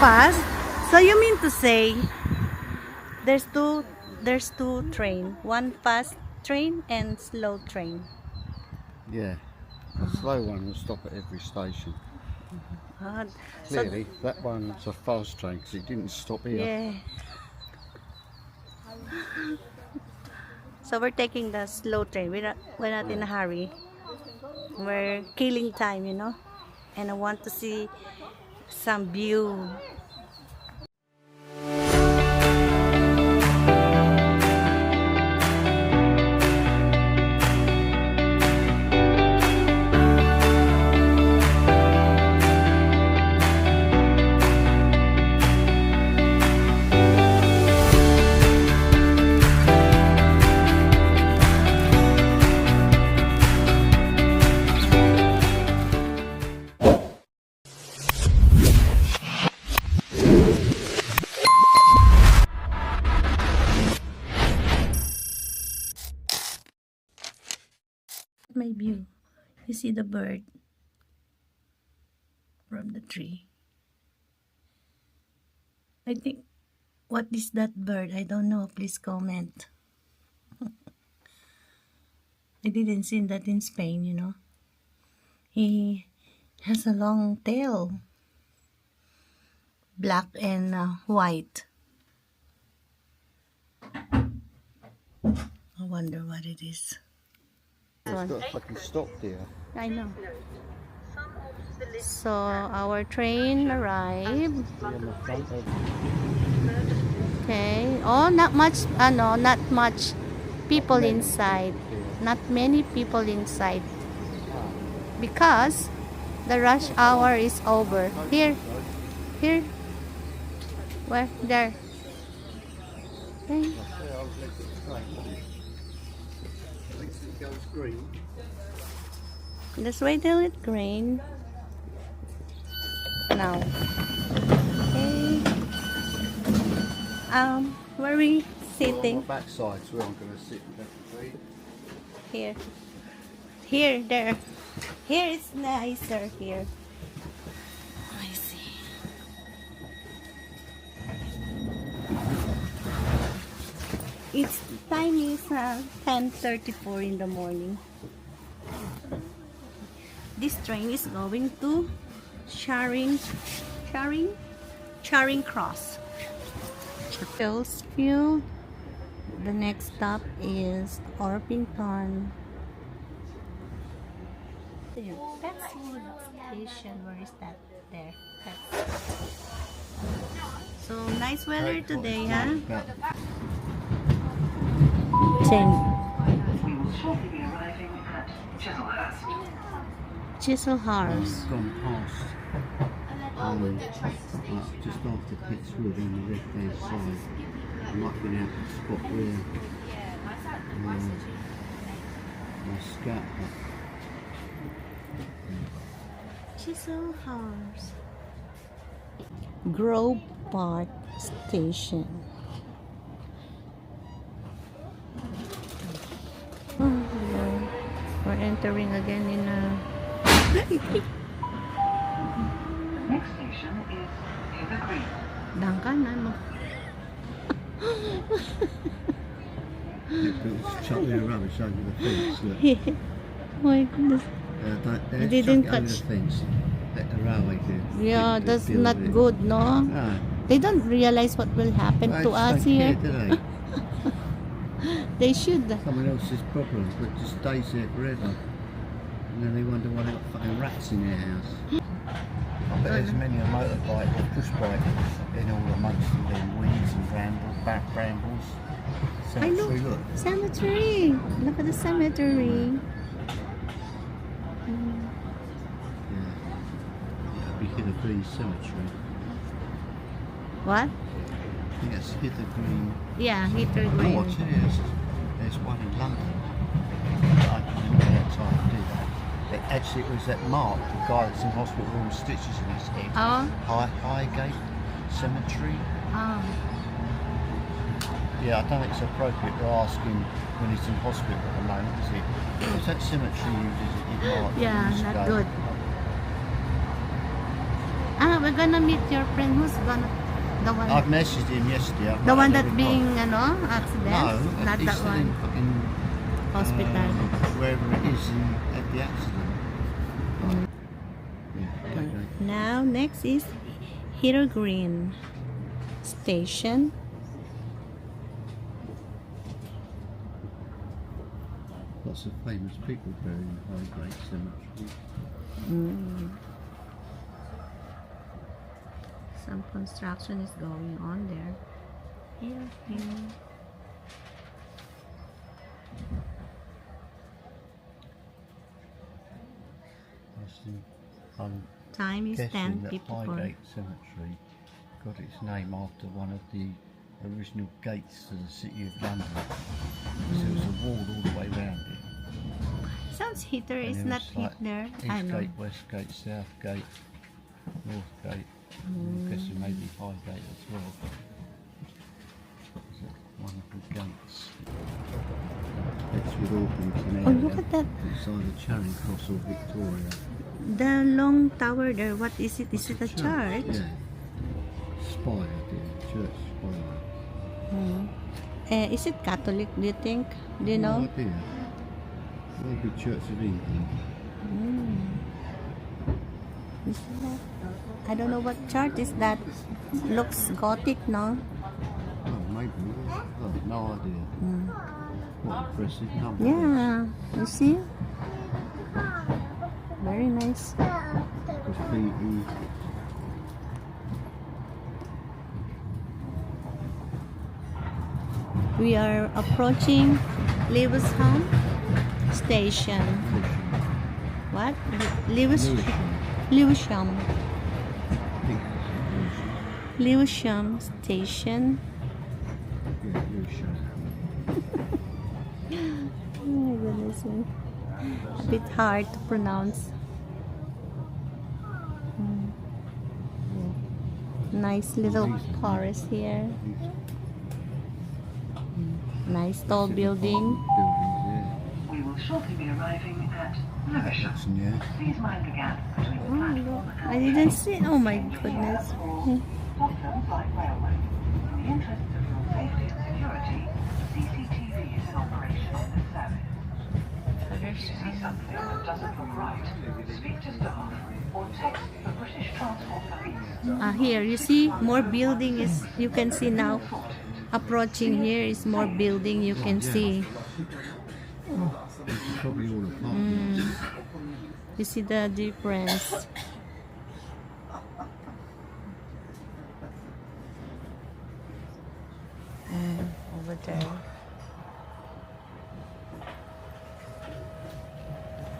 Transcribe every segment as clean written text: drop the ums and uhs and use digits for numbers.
fast? So you mean to say there's two train, one fast train and slow train. Yeah, a slow one will stop at every station. So Clearly, that one's a fast train because it didn't stop here. yeah. So we're taking the slow train. We're not in a hurry. We're killing time, you know. And I want to see some view. My view. You see the bird from the tree. I think, what is that bird? I don't know. Please comment. I didn't see that in Spain, you know. He has a long tail. Black and white. I wonder what it is. It's got fucking stopped here. I know. So our train arrived. Okay. Oh, not much. No, not much people inside. Not many people inside. Because the rush hour is over. Here. Where? There. Okay. Let's wait till it's green. Now. Okay. Where are we sitting? Back side, so I'm going to sit with that tree. Here, there. Here it's nicer here. I see. Its time is 10:34 in the morning. This train is going to Charing Cross. Chelsfield. The next stop is Orpington. That's station. Where is that? There. So nice weather today, huh? Chislehurst. Gone past. Just after Pittswood on the left hand side. I'm not going out to spot where my scout hut. Chislehurst. Grove Park Station. Oh, we're entering again in a Next station is Hither. Dangkanan mo. It's chucking rubbish over the fence. Look. Oh my goodness. They didn't chuck it over catch. the fence. Let the railway do. Yeah, that's deal not with it. good, no? No. They don't realize what will happen They to just us don't here. care, do they? They should. Someone else's problem, but it just stays there forever. And then they wonder why they've got fucking rats in their house. I bet there's many a motorbike or push bike in all amongst the weeds and brambles. I know. Cemetery, look. Cemetery. Look at the cemetery. Yeah. That'd be Hither Green Cemetery. What? I think that's Hither Green. Yeah, Hither Oh, Green. what's it is? There's one in London. I remember that time to do that. Actually, it was that Mark, the guy that's in hospital with all the stitches in his head. Oh. Highgate Cemetery. Oh. Yeah, I don't think it's appropriate to ask him when he's in hospital at the moment, is it? What's that cemetery you visited, Mark? Yeah, not good. We're gonna meet your friend who's gonna, the one, I've messaged him yesterday. I've the not one had a that reply. being, accident? No, Not he's that still one. in fucking Hospital. wherever it is at the accident. Yeah, okay. Now, next is Hither Green Station. Lots of famous people buried in Highgate Cemetery. Some construction is going on there. Here. I'm Time is guessing that 10:54. Highgate Cemetery got its name after one of the original gates to the city of London. So there's a wall all the way around it. Sounds Hither And is then not it's like Hither. I East know. Gate, West Gate, South Gate, North Gate. I'm guessing maybe Highgate as well. Is it one of the gates? It's with Orpington Oh, area. look at that. It's either Charing Cross or Victoria. The long tower there. What is it? Is it a church? Yeah. Spire, dear. Church spire. Is it Catholic, do you think? Do you No know? idea. Maybe Church of England. Is that? I don't know what church is that. Looks Gothic, no? Oh, maybe. Oh, no idea. What impressive number. Yeah. You see? Very nice. Graffiti. We are approaching Lewisham Station. What? Lewisham. Lewisham. Lewisham Station. Yeah, Lewisham. Oh my goodness. A bit hard to pronounce. Nice little forest here. Nice tall building. We will shortly be arriving at Lewisham. That's new. Please mind the gap between the platform and I didn't see. Oh my goodness. Tottenham Light Railway. In the interests of your safety and security, CCTV is in operation on this service. If you see something that doesn't look right, speak to staff or text the British Transport Police. Here you see more building is you can see now. Approaching here is more building you can see. It's probably all apartments. You see the difference. Over there.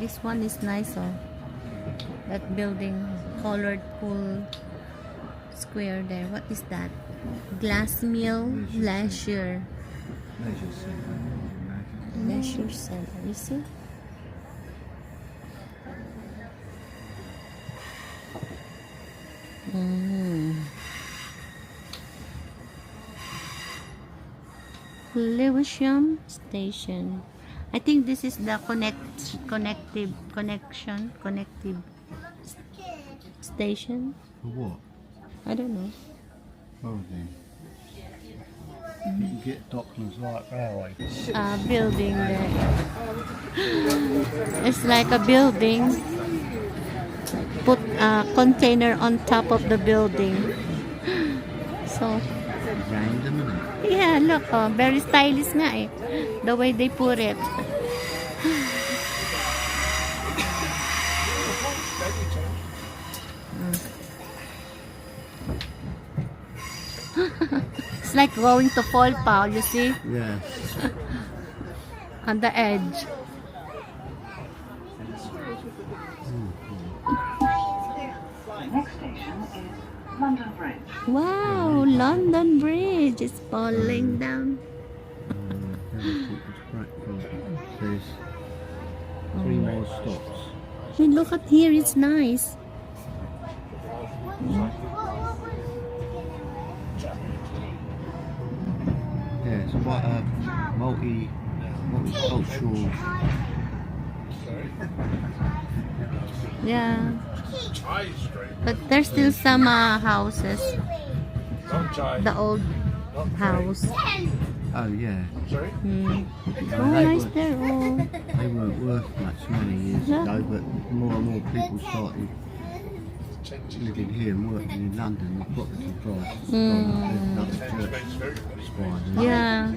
This one is nice, oh. That building, colored pool square there. What is that? Glass Mill Leisure. Leisure centre. Leisure Center. You see? Lewisham Station. I think this is the connective station. For what? I don't know. Oh, then. You can get Docklands Light Railway. Building there. It's like a building. Put a container on top of the building. So, Random, isn't it? yeah, look, oh, very stylish nga eh. The way they put it. It's like going to fall pal, you see? Yeah. On the edge. Next station is London Bridge. Wow, London Bridge is falling down. There's 3 more stops. Hey, look at here, it's nice. Yeah, it's quite a multicultural. Yeah. But there's still some houses. The old house. Oh yeah. Mm. No, Oh, they nice weren't- there. Oh. They weren't worth much money years Yeah. ago, but more and more people started living here and working in London. The property price has gone up. There's another church spire. Yeah.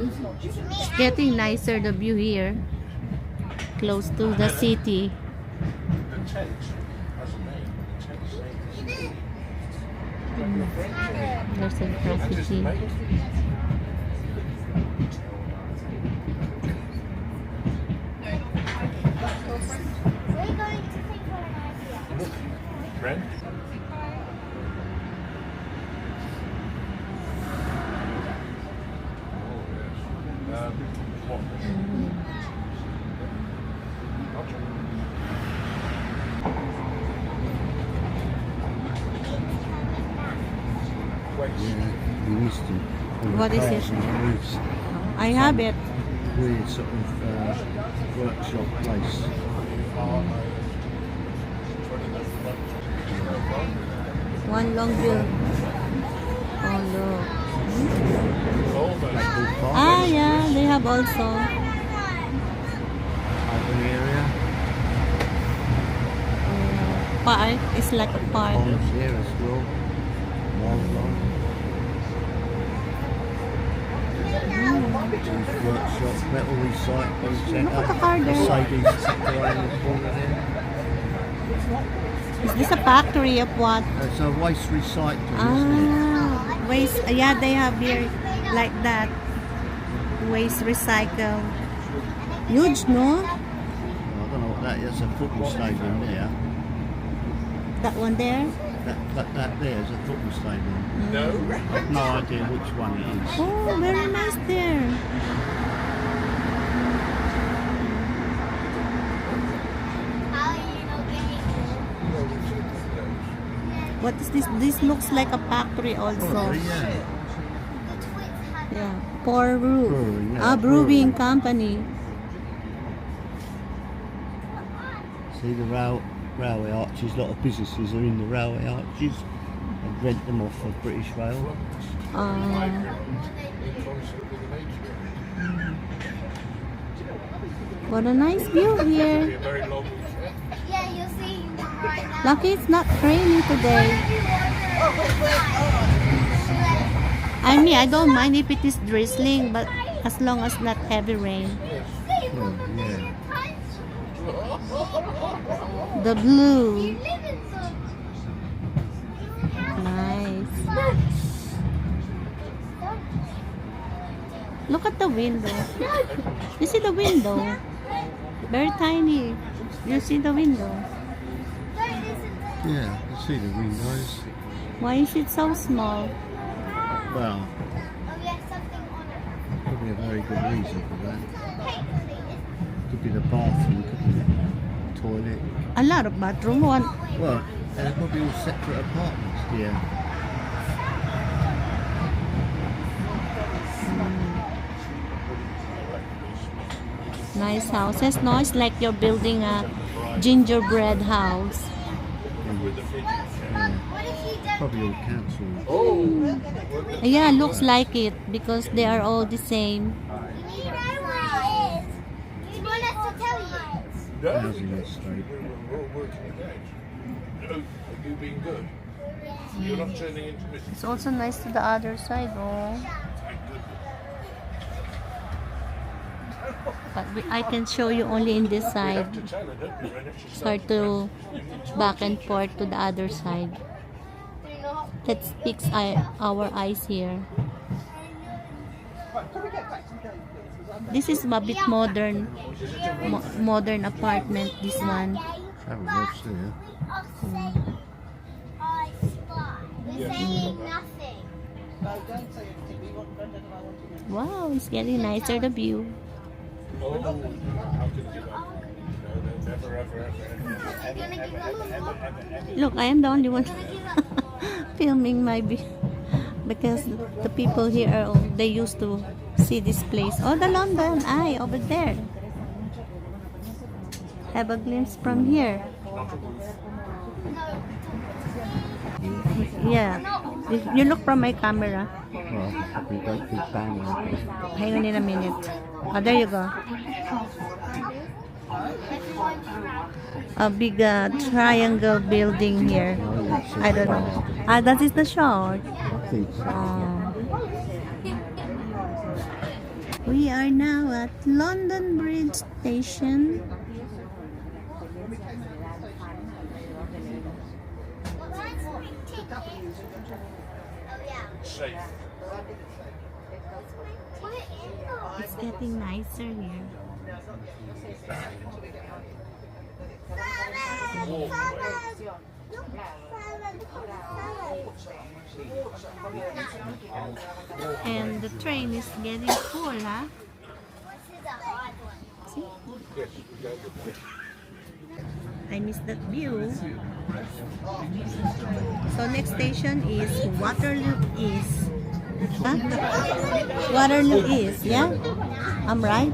It's getting nicer, the view here. Close to the city. There's a graffiti. Yeah, you used to. What is it? Roofs. I have it. Weird sort of workshop place. One long bill. Oh look. Ah yeah, they have also. Open area. Park. It's like a park. Ponds here as well. Wildlife. Workshop, metal recycling centre. Look at the car there. Mercedes sector in the corner there. Is this a factory of what? It's a waste recycling, isn't Ah, waste. Yeah, they have here like that. Waste recycle. Huge, no? it? I don't know what that is. There's a football stadium there. That one there. That there is a football stadium. No. I've no idea which one it is. Oh, very nice there. What is this? This looks like a factory also. Probably, yeah. Yeah. Pour brew. Brewing, yeah, Ah, brewing brewing. company. See the railway arches, a lot of businesses are in the railway arches and rent them off of British Rail. What a nice view here. Yeah, you'll see right now. Lucky it's not rainy today. I mean, I don't mind if it is drizzling, but as long as not heavy rain. Oh, yeah. The blue. Nice. Look at the window. You see the window? Very tiny. You see the window? Yeah, you see the windows. Why is it so small? Well, probably a very good reason for that. Could be the bathroom, could be the toilet. A lot of bathroom. One. Well, they're probably all separate apartments here. Nice houses. No, it's like you're building a gingerbread house. Probably all council. Yeah, looks like it because they are all the same. Housing estate. You being good. You're not turning into Mrs. It's also nice to the other side. Oh. But I can show you only in this side. To tell her, don't you, when it's Start to back and forth to the other side. Let's fix our eyes here. This is a bit modern, modern apartment. This one. Have a look here. Wow, it's getting nicer the view. how can you give up? No, never, ever, ever. Look, I am the only one filming my view because the people here are they used to see this place. Oh, the London Eye over there. have a glimpse from here. Yeah. You look from my camera. Well, probably don't keep banging. Hang on in a minute. Oh, there you go. A big triangle building here. I don't know. Ah, that is the shore. I think so. We are now at London Bridge Station. Safe. It's getting nicer here. And the train is getting full, huh? See? I miss that view. So next station is Waterloo East. Huh? Waterloo East, yeah? I'm right?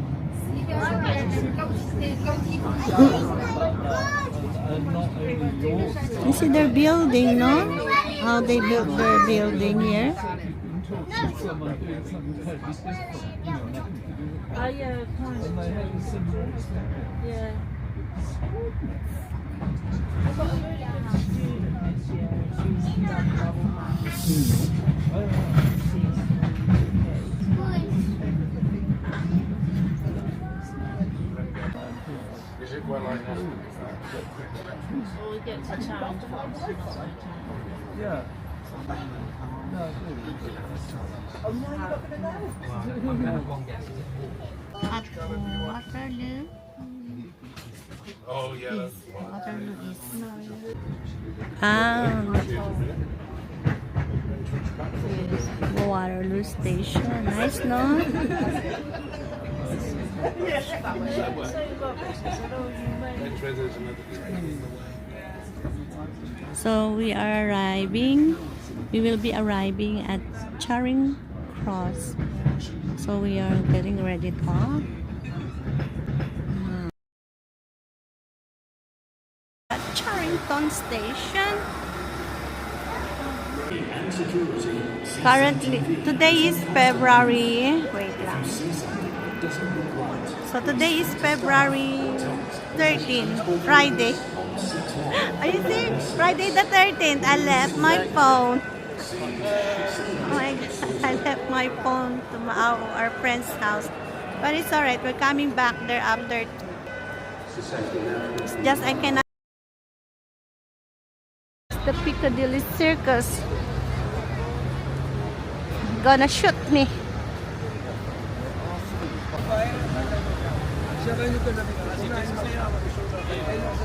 You see their building, no? How they built their building here. Yeah, kind of. Yeah. I've got a really good student this year. She's done double maths. Is it well like that? Well, we get to Charing Cross. Yeah. At Waterloo. Oh yeah. East. Waterloo East. Ah. Waterloo Station. Nice, no? So we are arriving. We will be arriving at Charing Cross. So we are getting ready to off. At Charing Cross Station. Currently, today is February. Wait lang. So today is February 13, Friday. Are you serious? Friday the 13th, I left my phone. Oh my God, I left my phone to our friend's house. But it's alright, we're coming back there after. It's just I cannot. The Piccadilly Circus gonna shoot me.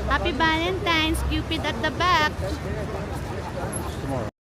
Happy Valentine's, Cupid at the back. Tomorrow.